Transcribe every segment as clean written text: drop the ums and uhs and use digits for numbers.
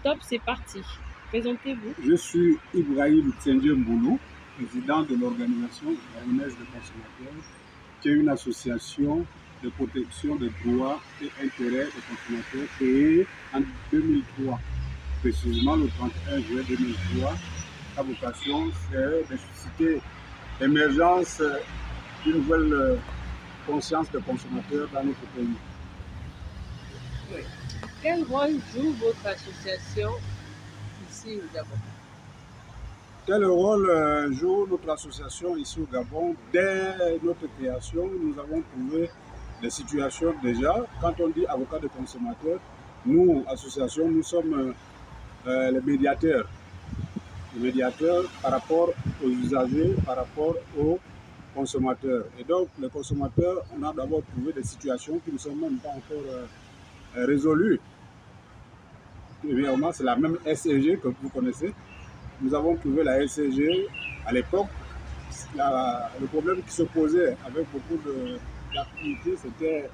Top, c'est parti. Présentez-vous. Je suis Ibrahim Tsenje Mboulou, président de l'organisation Gabonaise des consommateurs, qui est une association de protection des droits et intérêts des consommateurs créée en 2003, précisément le 31 juillet 2003. Sa vocation, c'est de susciter l'émergence d'une nouvelle conscience des consommateurs dans notre pays. Oui. Quel rôle joue votre association ici au Gabon? Quel rôle joue notre association ici au Gabon? Dès notre création, nous avons trouvé des situations déjà. Quand on dit avocat de consommateurs, nous, association, nous sommes les médiateurs. Les médiateurs par rapport aux usagers, par rapport aux consommateurs. Et donc, les consommateurs, on a d'abord trouvé des situations qui ne sont même pas encore résolues. Évidemment, c'est la même SCG que vous connaissez. Nous avons trouvé la SCG à l'époque. Le problème qui se posait avec beaucoup d'activités, c'était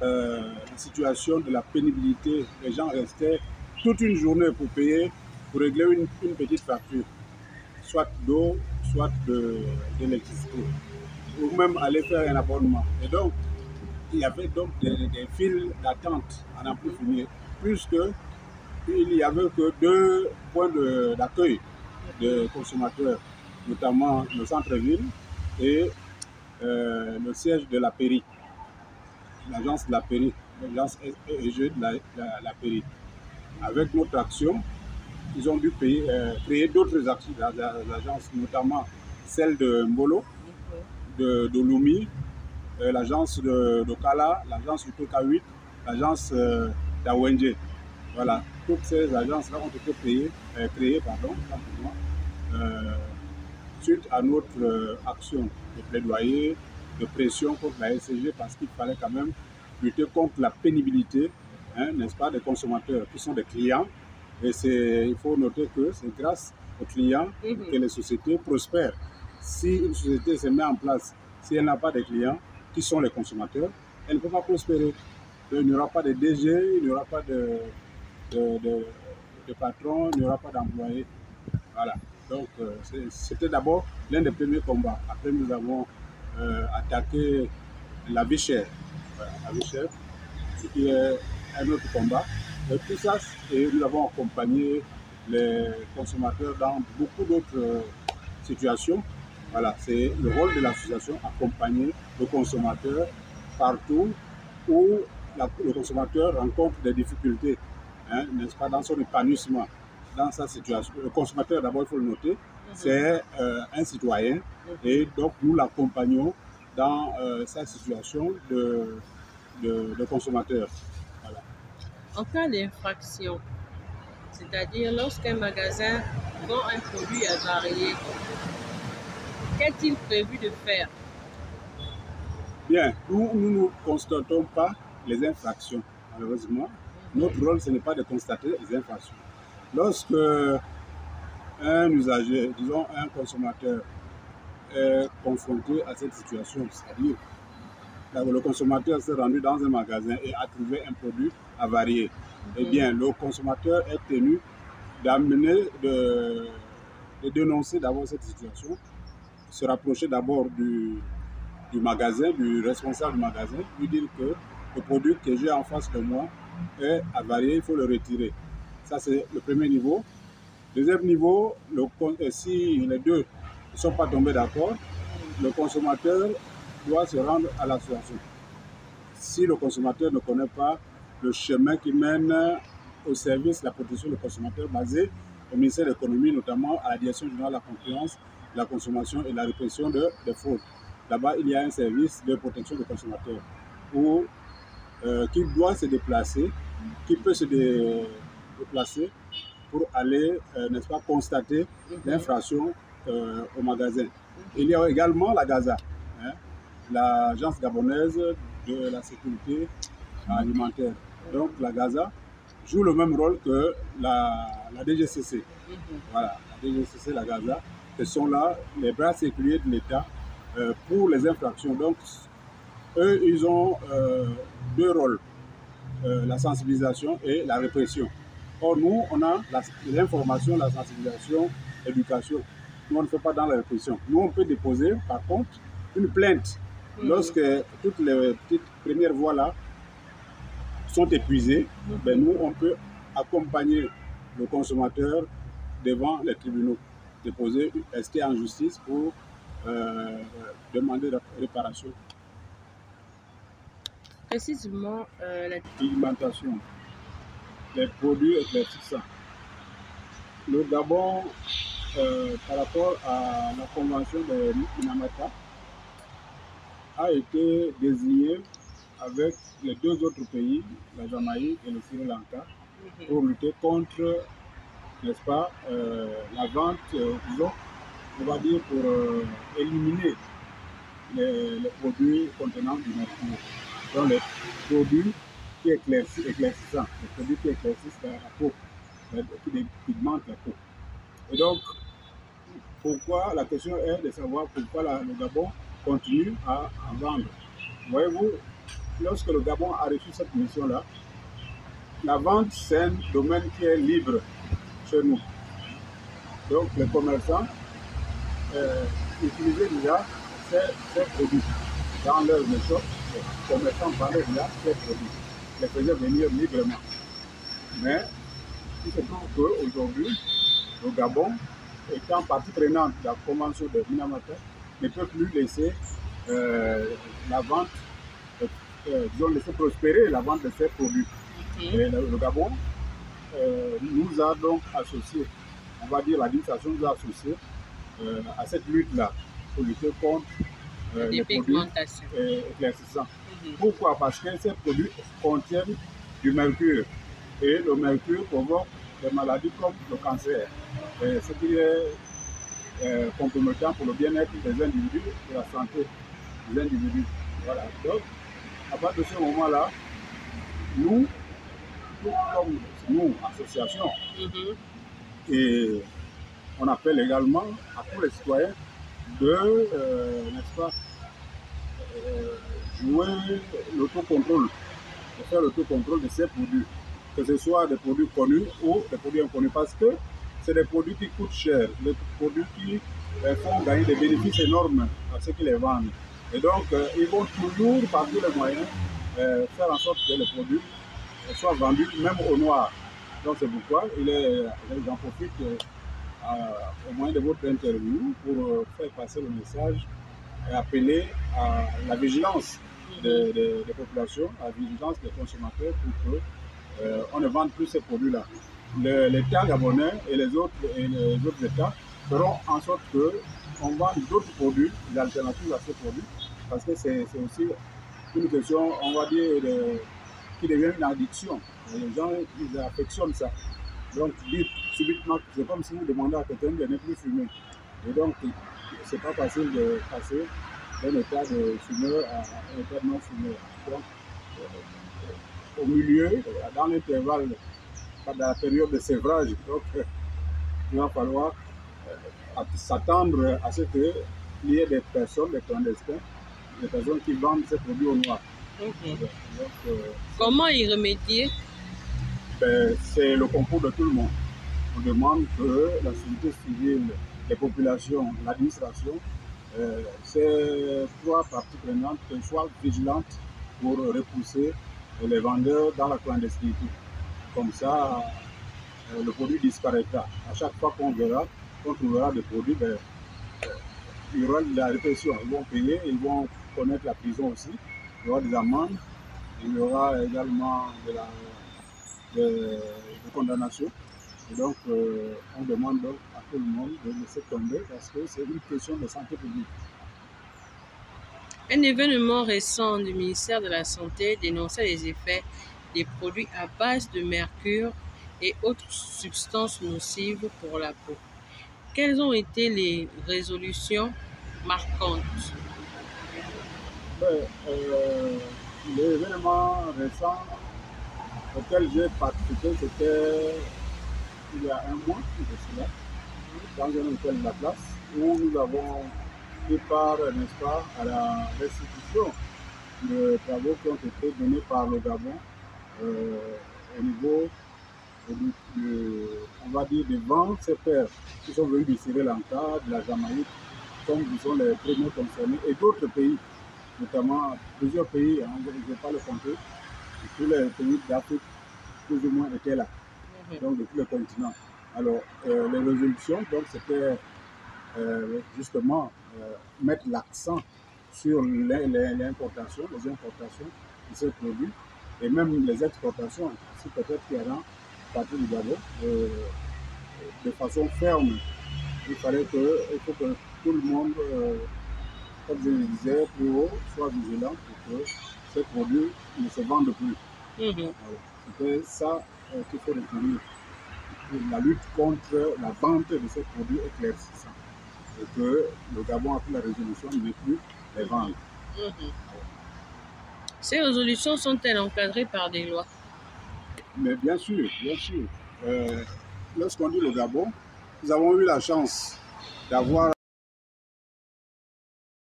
la situation de la pénibilité. Les gens restaient toute une journée pour payer, pour régler une petite facture, soit d'eau, soit d'électricité, ou même aller faire un abonnement. Et donc, il y avait donc des files d'attente à n'en plus finir, puisque il n'y avait que deux points d'accueil de consommateurs, notamment le centre-ville et le siège de la PERI, l'agence de la PERI, l'agence EEG de la PERI. Avec notre action, ils ont dû créer d'autres agences, notamment celle de Mbolo, de Lumi, l'agence de Kala, l'agence du PK8, l'agence d'Awenje. Voilà, toutes ces agences-là ont été créées suite à notre action de plaidoyer, de pression contre la SCG, parce qu'il fallait quand même lutter contre la pénibilité, n'est-ce pas, des consommateurs qui sont des clients. Et il faut noter que c'est grâce aux clients que les sociétés prospèrent. Si une société se met en place, si elle n'a pas de clients, qui sont les consommateurs, elle ne peut pas prospérer. Il n'y aura pas de DG, il n'y aura pas de patron, il n'y aura pas d'employés. Voilà. Donc, c'était d'abord l'un des premiers combats. Après, nous avons attaqué la vie chère. Voilà, la vie chère, ce qui est un autre combat. Et tout ça, et nous avons accompagné les consommateurs dans beaucoup d'autres situations. Voilà, c'est le rôle de l'association, accompagner le consommateur partout où le consommateur rencontre des difficultés, n'est-ce pas, dans son épanouissement, dans sa situation. Le consommateur, d'abord, il faut le noter, c'est un citoyen, et donc nous l'accompagnons dans sa situation de consommateur. Voilà. En cas d'infraction, c'est-à-dire lorsqu'un magasin vend un produit avarié, qu'est-il prévu de faire? Bien, nous ne constatons pas les infractions, malheureusement. Notre rôle, ce n'est pas de constater les infractions. Lorsque un usager, disons un consommateur, est confronté à cette situation, c'est-à-dire le consommateur s'est rendu dans un magasin et a trouvé un produit avarié, eh bien, le consommateur est tenu de dénoncer d'abord cette situation, se rapprocher d'abord du magasin, du responsable du magasin, lui dire que le produit que j'ai en face de moi est avarié, il faut le retirer. Ça, c'est le premier niveau. Deuxième niveau, si les deux ne sont pas tombés d'accord, le consommateur doit se rendre à l'association. Si le consommateur ne connaît pas le chemin qui mène au service de la protection des consommateurs basé au ministère de l'économie, notamment à la direction générale de la concurrence, de la consommation et de la répression des fraudes. Là-bas, il y a un service de protection des consommateurs qui doit se déplacer, qui peut se déplacer pour aller, n'est-ce pas, constater l'infraction au magasin. Il y a également la GAZA, l'Agence gabonaise de la sécurité alimentaire. Donc la GAZA joue le même rôle que la DGCC. Voilà, la DGCC, la GAZA, ce sont là les bras séculiers de l'État pour les infractions. Donc, eux, ils ont deux rôles, la sensibilisation et la répression. Or, nous, on a l'information, la sensibilisation, l'éducation. Nous, on ne fait pas dans la répression. Nous, on peut déposer, par contre, une plainte lorsque toutes les petites premières voies là sont épuisées. Ben, nous, on peut accompagner le consommateur devant les tribunaux, déposer, rester en justice pour demander la réparation. Précisément, L'alimentation, les produits éclaircissants. Le Gabon, par rapport à la convention de Minamata, a été désigné avec les deux autres pays, la Jamaïque et le Sri Lanka, pour lutter contre, n'est-ce pas, la vente, disons, on va dire pour éliminer les produits contenant du mercure. Donc les produits qui éclaircissent, les produits qui éclaircissent la peau, qui pigmentent la peau. Et donc, pourquoi, la question est de savoir pourquoi le Gabon continue à vendre. Voyez-vous, lorsque le Gabon a reçu cette mission-là, la vente, c'est un domaine qui est libre chez nous. Donc, les commerçants utilisaient déjà ces produits dans leurs shops. Les commerçants parlaient déjà ces produits, les faisaient venir librement. Mais il se trouve qu'aujourd'hui, le Gabon, étant partie prenante de la convention de Minamata, ne peut plus laisser la vente, disons, laisser prospérer la vente de ces produits. Et le Gabon nous a donc associés, on va dire l'administration nous a associés à cette lutte-là, pour lutter contre les produits éclaircissants. Pourquoi? Parce que ces produits contiennent du mercure. Et le mercure provoque des maladies comme le cancer, ce qui est compromettant pour le bien-être des individus et la santé des individus. Voilà. Donc, à partir de ce moment-là, nous, comme nous, association, et on appelle également à tous les citoyens de, n'est-ce pas, jouer l'autocontrôle, de faire l'autocontrôle de ces produits, que ce soit des produits connus ou des produits inconnus, parce que c'est des produits qui coûtent cher, des produits qui font gagner des bénéfices énormes à ceux qui les vendent. Et donc, ils vont toujours, par tous les moyens, faire en sorte que les produits soient vendus même au noir. Donc, c'est pourquoi j'en profite au moyen de votre interview pour faire passer le message et appeler à la vigilance des populations, à la vigilance des consommateurs pour qu'on ne vende plus ces produits-là. L'État gabonais et les autres États feront en sorte qu'on vende d'autres produits, des alternatives à ces produits, parce que c'est aussi une question, on va dire, qui devient une addiction. Les gens, ils affectionnent ça. Donc, subitement, c'est comme si vous demandez à quelqu'un de ne plus fumer. Et donc, c'est pas facile de passer d'un état de fumeur à un état de non-fumeur. Donc, au milieu, dans l'intervalle, dans la période de sévrage, donc, il va falloir s'attendre à ce qu'il y ait des personnes, des clandestins, des personnes qui vendent ces produits au noir. Donc, comment y remédier? C'est le concours de tout le monde. On demande que la société civile, les populations, l'administration, ces trois parties prenantes soient vigilantes pour repousser les vendeurs dans la clandestinité. Comme ça, le produit disparaîtra. À chaque fois qu'on trouvera des produits, il y aura de la répression. Ils vont payer, ils vont connaître la prison aussi. Il y aura des amendes, il y aura également de condamnation. Et donc, on demande donc à tout le monde de laisser tomber parce que c'est une question de santé publique. Un événement récent du ministère de la Santé dénonçait les effets des produits à base de mercure et autres substances nocives pour la peau. Quelles ont été les résolutions marquantes? L'événement récent auquel j'ai participé, c'était il y a un mois de cela, dans un hôtel de la place, où nous avons pris part, n'est-ce pas, à la restitution de travaux qui ont été donnés par le Gabon au niveau on va dire, devant ces pères qui sont venus du Sri Lanka, de la Jamaïque, comme ils sont les premiers concernés, et d'autres pays, notamment plusieurs pays, hein, je ne vais pas le compter, tous les pays d'Afrique, plus ou moins, étaient là, donc de tous les continents. Alors, les résolutions, donc, c'était justement mettre l'accent sur l'importation, les importations de ces produits, et même les exportations, si peut-être qu'il y en a partout du Gabon, de façon ferme. Il faut que tout le monde, comme je le disais, soit vigilant pour que ces produits ne se vendent plus. C'était ça qu'il faut retenir. La lutte contre la vente de ces produits éclaircissants. Et que le Gabon a pris la résolution de ne plus les vendre. Ces résolutions sont-elles encadrées par des lois? Mais bien sûr, bien sûr. Lorsqu'on dit le Gabon, nous avons eu la chance d'avoir